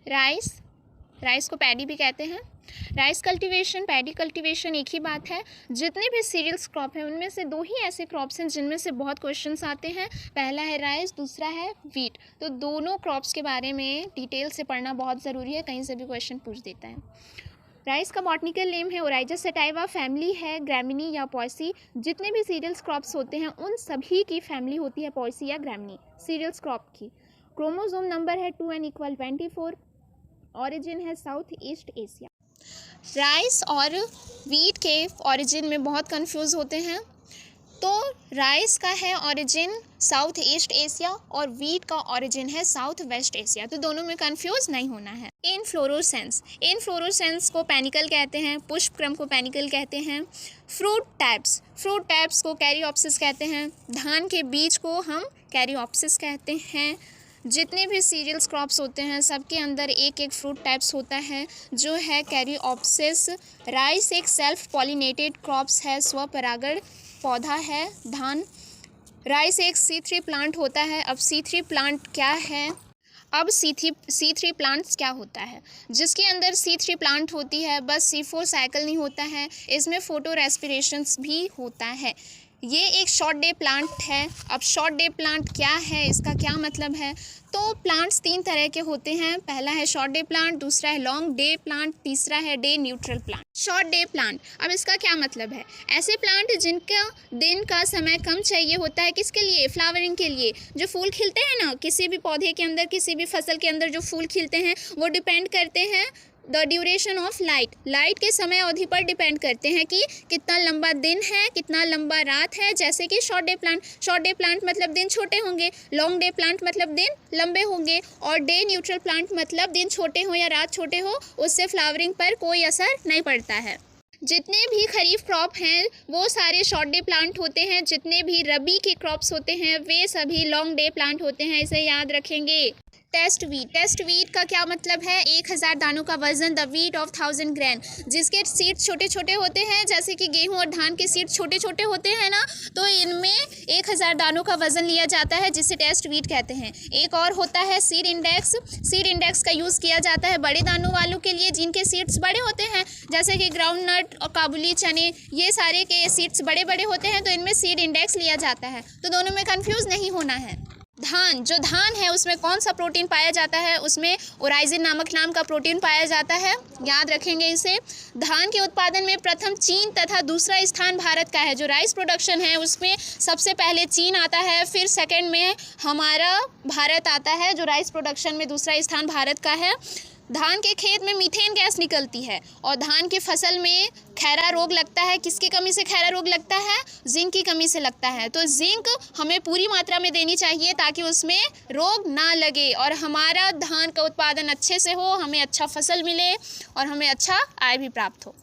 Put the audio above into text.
Rice, rice को paddy भी कहते हैं। राइस कल्टीवेशन, पैडी कल्टीवेशन एक ही बात है। जितने भी सीरियल्स क्रॉप हैं उनमें से दो ही ऐसे क्रॉप्स हैं जिनमें से बहुत क्वेश्चंस आते हैं। पहला है राइस, दूसरा है वीट। तो दोनों क्रॉप्स के बारे में डिटेल से पढ़ना बहुत ज़रूरी है, कहीं से भी क्वेश्चन पूछ देता है। राइस का बॉटनिकल नेम है ओराइजस सटाइवा, फैमिली है ग्रैमिनी या पॉयसी। जितने भी सीरियल्स क्रॉप्स होते हैं उन सभी की फैमिली होती है पॉयसी या ग्रैमिनी सीरियल्स क्रॉप की। क्रोमोसोम नंबर है 2n=24। ऑरिजिन है साउथ ईस्ट एशिया। राइस और वीट के ऑरिजिन में बहुत कंफ्यूज होते हैं। तो राइस का है ऑरिजिन साउथ ईस्ट एशिया और वीट का ऑरिजिन है साउथ वेस्ट एशिया। तो दोनों में कंफ्यूज नहीं होना है। इनफ्लोरेसेंस, इनफ्लोरेसेंस को पैनिकल कहते हैं, पुष्प क्रम को पैनिकल कहते हैं। फ्रूट टाइप्स, फ्रूट टाइप्स को कैरियोप्सिस कहते हैं। धान के बीज को हम कैरियोप्सिस कहते हैं। जितने भी सीरियल्स क्रॉप्स होते हैं सबके अंदर एक एक फ्रूट टाइप्स होता है जो है कैरियोप्सिस। राइस एक सेल्फ पॉलिनेटेड क्रॉप्स है, स्वपरागण पौधा है। धान, राइस एक C3 प्लांट होता है। अब C3 प्लांट क्या है? अब C3 प्लांट्स क्या होता है? जिसके अंदर C3 प्लांट होती है बस C4 साइकिल नहीं होता है, इसमें फोटो रेस्पिरेशंस भी होता है। ये एक शॉर्ट डे प्लांट है। अब शॉर्ट डे प्लांट क्या है, इसका क्या मतलब है? तो प्लांट्स तीन तरह के होते हैं। पहला है शॉर्ट डे प्लांट, दूसरा है लॉन्ग डे प्लांट, तीसरा है day neutral plant. Short day plant, अब इसका क्या मतलब है? ऐसे प्लांट जिनका दिन का समय कम चाहिए होता है, किसके लिए? फ्लावरिंग के लिए। जो फूल खिलते हैं ना, किसी भी पौधे के अंदर, किसी भी फसल के अंदर जो फूल खिलते हैं वो डिपेंड करते हैं the duration of light, light के समय अवधि पर डिपेंड करते हैं कि कितना लंबा दिन है, कितना लंबा रात है। जैसे कि short day plant, short day plant मतलब दिन छोटे होंगे, लॉन्ग डे प्लांट मतलब दिन लंबे होंगे, और डे न्यूट्रल प्लांट मतलब दिन छोटे हो या रात छोटे हो उससे फ्लावरिंग पर कोई असर नहीं पड़ता है। जितने भी खरीफ क्रॉप हैं वो सारे शॉर्ट डे प्लांट होते हैं, जितने भी रबी के क्रॉप्स होते हैं वे सभी लॉन्ग डे प्लांट होते हैं, इसे याद रखेंगे। टेस्ट वीट, टेस्ट वीट का क्या मतलब है? 1000 दानों का वजन, द वीट ऑफ 1000 ग्रेन। जिसके सीड्स छोटे छोटे होते हैं, जैसे कि गेहूं और धान के सीड्स छोटे छोटे होते हैं ना, तो इनमें 1000 दानों का वजन लिया जाता है जिसे टेस्ट वीट कहते हैं। एक और होता है सीड इंडेक्स। सीड इंडेक्स का यूज़ किया जाता है बड़े दानों वालों के लिए जिनके सीड्स बड़े होते हैं, जैसे कि ग्राउंड नट और काबुली चने, ये सारे के सीड्स बड़े बड़े होते हैं तो इनमें सीड इंडेक्स लिया जाता है। तो दोनों में कंफ्यूज नहीं होना है। धान, जो धान है उसमें कौन सा प्रोटीन पाया जाता है? उसमें ओराइजिन नामक नाम का प्रोटीन पाया जाता है, याद रखेंगे इसे। धान के उत्पादन में प्रथम चीन तथा दूसरा स्थान भारत का है। जो राइस प्रोडक्शन है उसमें सबसे पहले चीन आता है, फिर सेकंड में हमारा भारत आता है। जो राइस प्रोडक्शन में दूसरा स्थान भारत का है। धान के खेत में मीथेन गैस निकलती है और धान की फसल में खैरा रोग लगता है। किसकी कमी से खैरा रोग लगता है? जिंक की कमी से लगता है। तो जिंक हमें पूरी मात्रा में देनी चाहिए ताकि उसमें रोग ना लगे और हमारा धान का उत्पादन अच्छे से हो, हमें अच्छा फसल मिले और हमें अच्छा आय भी प्राप्त हो।